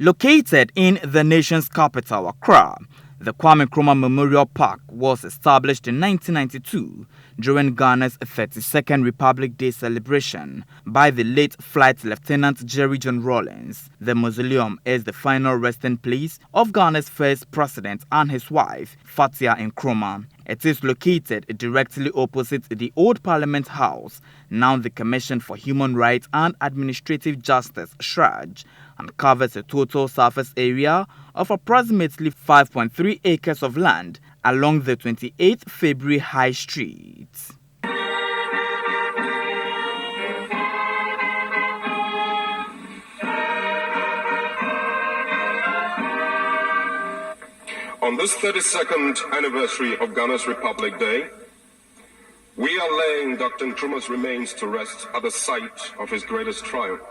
Located in the nation's capital, Accra, the Kwame Nkrumah Memorial Park was established in 1992 during Ghana's 32nd Republic Day celebration by the late Flight Lieutenant Jerry John Rawlings. The mausoleum is the final resting place of Ghana's first president and his wife, Fatia Nkrumah. It is located directly opposite the old Parliament House, now the Commission for Human Rights and Administrative Justice, SHRAJ, and covers a total surface area of approximately 5.3 acres of land along the 28th February High Street. On this 32nd anniversary of Ghana's Republic Day, we are laying Dr. Nkrumah's remains to rest at the site of his greatest triumph.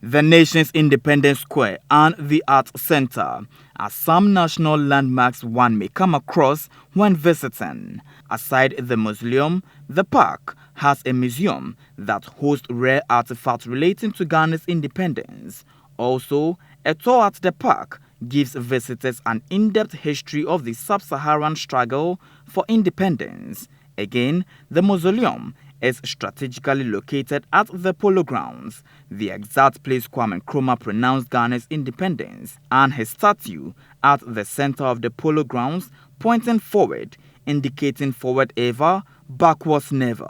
The nation's Independence Square and the Arts Center are some national landmarks one may come across when visiting. Aside the mausoleum, the park has a museum that hosts rare artifacts relating to Ghana's independence. Also, a tour at the park gives visitors an in-depth history of the sub-Saharan struggle for independence. Again, the mausoleum is strategically located at the Polo Grounds, the exact place Kwame Nkrumah pronounced Ghana's independence, and his statue at the center of the Polo Grounds pointing forward, indicating forward ever, backwards never.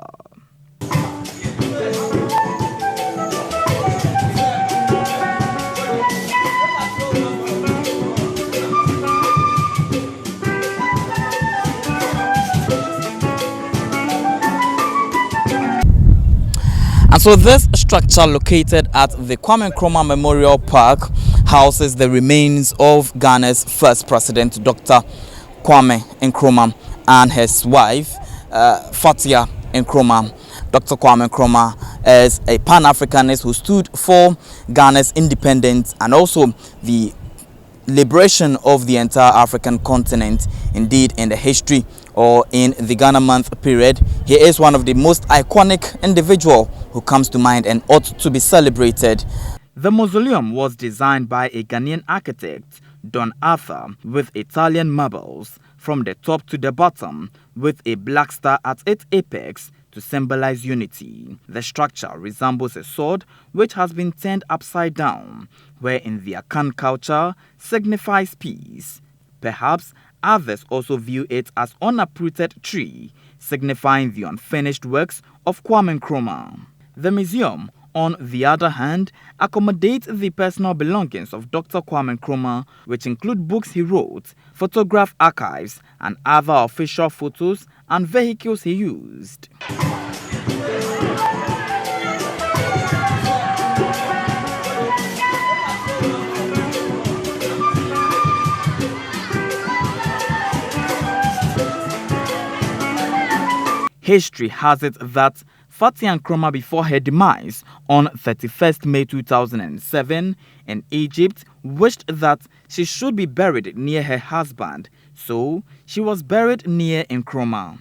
And so this structure located at the Kwame Nkrumah Memorial Park houses the remains of Ghana's first president, Dr. Kwame Nkrumah, and his wife, Fatia Nkrumah. Dr. Kwame Nkrumah is a Pan-Africanist who stood for Ghana's independence and also the liberation of the entire African continent. Indeed, in the history or in the Ghana month period, he is one of the most iconic individual who comes to mind and ought to be celebrated. The mausoleum was designed by a Ghanaian architect, Don Arthur, with Italian marbles from the top to the bottom, with a black star at its apex to symbolize unity. The structure resembles a sword which has been turned upside down, where in the Akan culture signifies peace. Perhaps others also view it as unuprooted tree, signifying the unfinished works of Kwame Nkrumah. The museum, on the other hand, accommodates the personal belongings of Dr. Kwame Nkrumah, which include books he wrote, photograph archives, and other official photos and vehicles he used. History has it that Fatia Nkrumah, before her demise on 31st May 2007 in Egypt, wished that she should be buried near her husband, so she was buried near Nkrumah.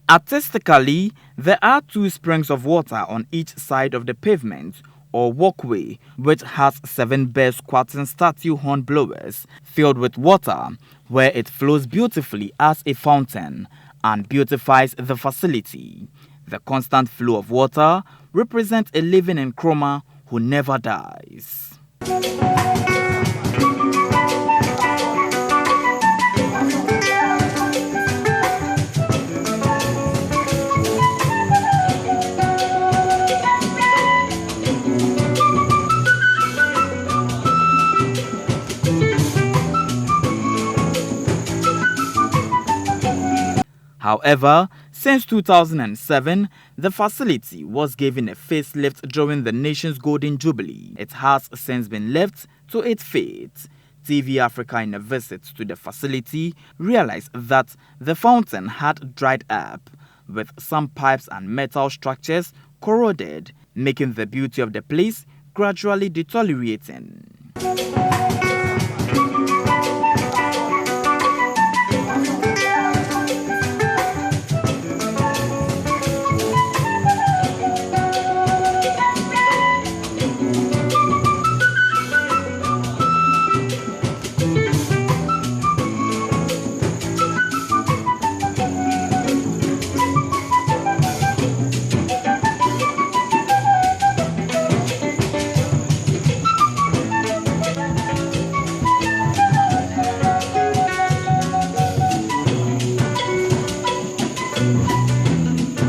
Artistically, there are two springs of water on each side of the pavement or walkway, which has 7 birds squatting statue horn blowers filled with water, where it flows beautifully as a fountain and beautifies the facility. The constant flow of water represents a living Nkrumah who never dies. However, since 2007, the facility was given a facelift during the nation's Golden Jubilee. It has since been left to its fate. TV Africa, in a visit to the facility, realized that the fountain had dried up, with some pipes and metal structures corroded, making the beauty of the place gradually deteriorating.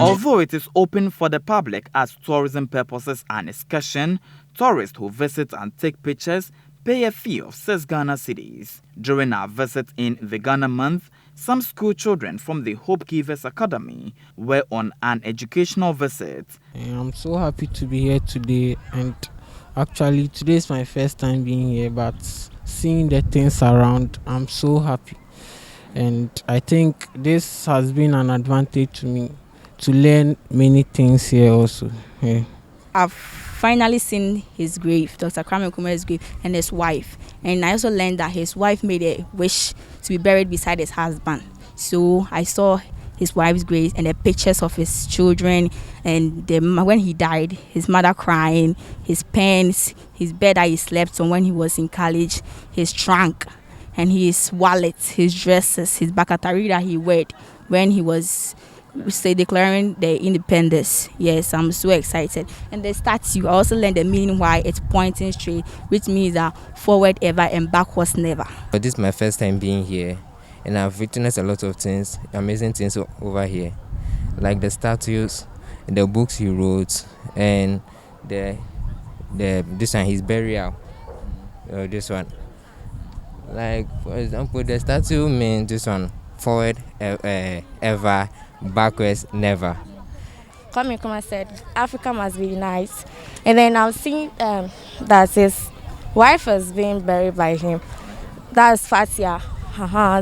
Although it is open for the public as tourism purposes and excursion, tourists who visit and take pictures pay a fee of 6 Ghana cedis. During our visit in the Ghana month, some school children from the Hope Givers Academy were on an educational visit. I'm so happy to be here today, and actually today is my first time being here, but seeing the things around, I'm so happy. And I think this has been an advantage to me to learn many things here also. Yeah. I've finally seen his grave, Dr. Kwame Nkrumah's grave, and his wife. And I also learned that his wife made a wish to be buried beside his husband. So I saw his wife's grave and the pictures of his children, and when he died, his mother crying, his pens, his bed that he slept on when he was in college, his trunk, and his wallet, his dresses, his bakatari that he wore when he was declaring the independence. Yes, I'm so excited. And the statue, I also learned the meaning why it's pointing straight, which means that forward ever and backwards never. But this is my first time being here, and I've witnessed a lot of things, amazing things over here, like the statues, the books he wrote, and this one, his burial. This one, like for example, the statue means this one, forward ever, backwards never. Kwame Nkrumah said Africa must be united, and then I've seen that his wife is being buried by him. That's Fatia.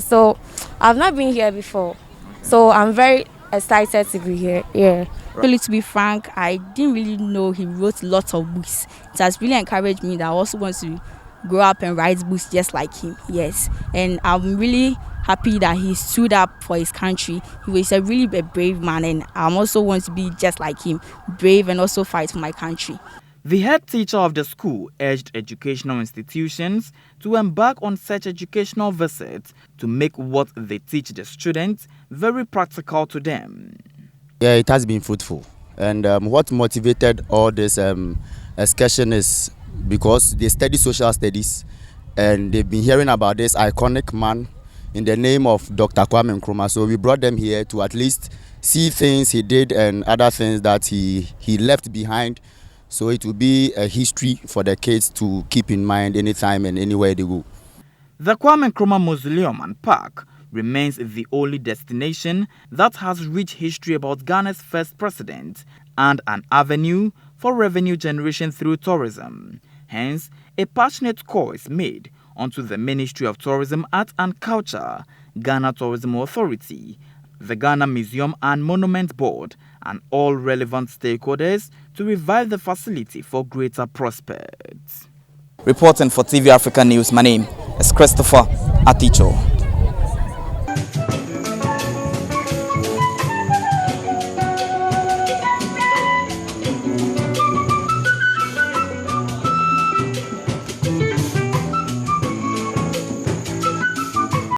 So I've not been here before, so I'm very excited to be here. Yeah. Really, to be frank, I didn't really know he wrote lots of books. It has really encouraged me that I also want to grow up and write books just like him. Yes, and I'm really happy that he stood up for his country. He was a really brave man, and I also want to be just like him, brave and also fight for my country. The head teacher of the school urged educational institutions to embark on such educational visits to make what they teach the students very practical to them. Yeah, it has been fruitful. And what motivated all this excursion is because they study social studies, and they've been hearing about this iconic man in the name of Dr. Kwame Nkrumah. So we brought them here to at least see things he did and other things that he left behind. So it will be a history for the kids to keep in mind anytime and anywhere they go. The Kwame Nkrumah Mausoleum and Park remains the only destination that has rich history about Ghana's first president and an avenue for revenue generation through tourism. Hence, a passionate call is made onto the Ministry of Tourism, Art and Culture, Ghana Tourism Authority, the Ghana Museum and Monument Board, and all relevant stakeholders to revive the facility for greater prospects. Reporting for TV Africa News, my name is Christopher Atitso.